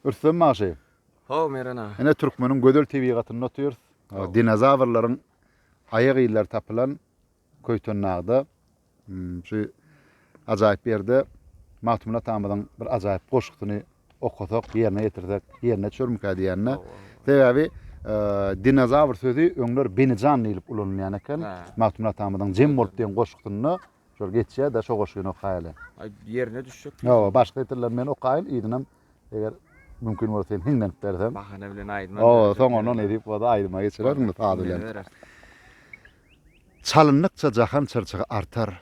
Ürsem maşy. Ho merana. Ene Türkmenin Gödel TV gatynda oturýar. Dinozawrlaryň aýagy ýyllar tapylan köýtönägde şu ajaýyp berde Mahtumla Tamadan bir ajaýyp goşukdyny okusak, ýerine ýetirdik, ýerine çörmükä diýenne. Sebäbi dinozawr sözi öňler benijan diýilip ulanýan eken. Mahtumla Tamadan jem bolup diýen goşukdyny şol geçýär da şo goşugyny okaýaly. Ay ýerine düşjek. Ýa, başga ýetirler men okaýyn ýydynym. Eger mümkin bolsa hiňden bersem. Bahane bilen aýdym. Soňondan edip boda aýdyma geçirer mi taýdy bilen. Çalınlıkça jahan çırçığı artar.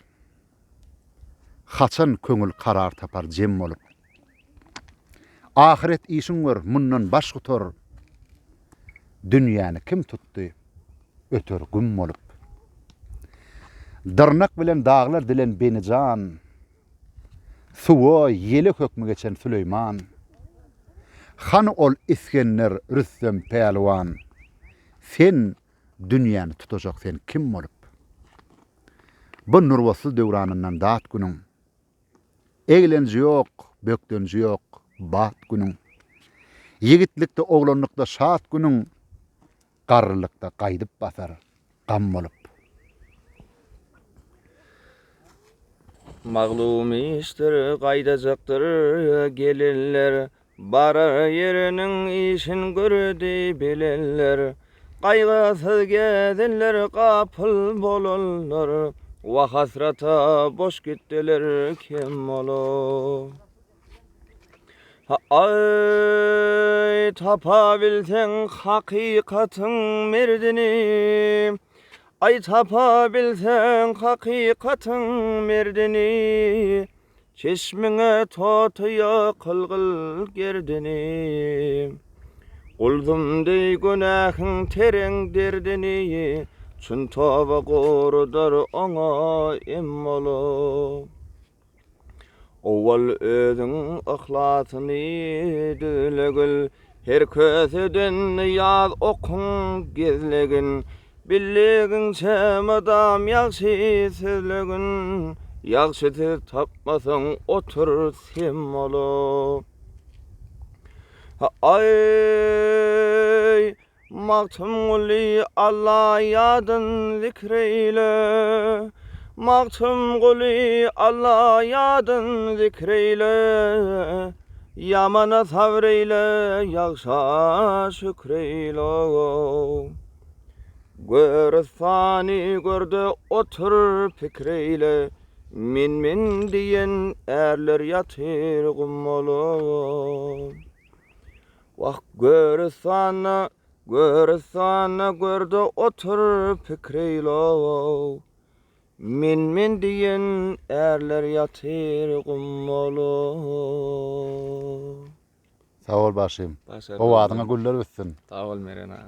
Haçan köngül karar tapar jem bolup. Ahiret işin var mundan baş gutar. Dünýäni kim tutdy? Öter güm bolup. Dırnak bilen dağlar dilen benijan. Suwa ýeli hökmü geçen Süleyman. Han ol iskenler Rüstem Pehlwan. Sen dünýäni tutajak sen kim bolup? Bu nurwasıl döwranyndan dat günüň. Eglenji ýok, bökdenji ýok, bat günüň. Yigitlikde, oglanlykda şat günüň. Garrylykda gaýdyp basar, gam bolup. Maglum iştir, gaýdajakdyr gelenler. Barar yeriniň işin gördi bilenler. Gaýgasyz gezenler, gapyl bolanlar. Wa hasrata boş gitdiler kim olup. Ay tapa bilsen hakikatyň merdini. Ay tapa bilsen hakikatyň merdini. Çeşmine totuya kılgıl gerdini. Guldumdy günahyň tereň derdini. Çün toba gorudar ona em olup. Owal özüň ahlatyny dilegil. Her köseden ýaz okun gezlegin. Billegin çemadam ýagşy sözlegin. Ýagşy söz tapmasaň otur sem olup. Ay Maktumuli Allah yadın zikreyle. Maktumuli Allah yadın zikreyle. Yamana savreyle, yaxşa şükreyle. Görüsani gördü otur fikreyle. Min diyen erler yatır gummolu. Vah görüsana gördü otur fikreyle. Min diyen erler yatır gummolu. Sağ ol başym. O wadyňa güller bitsin. Sağ ol merena.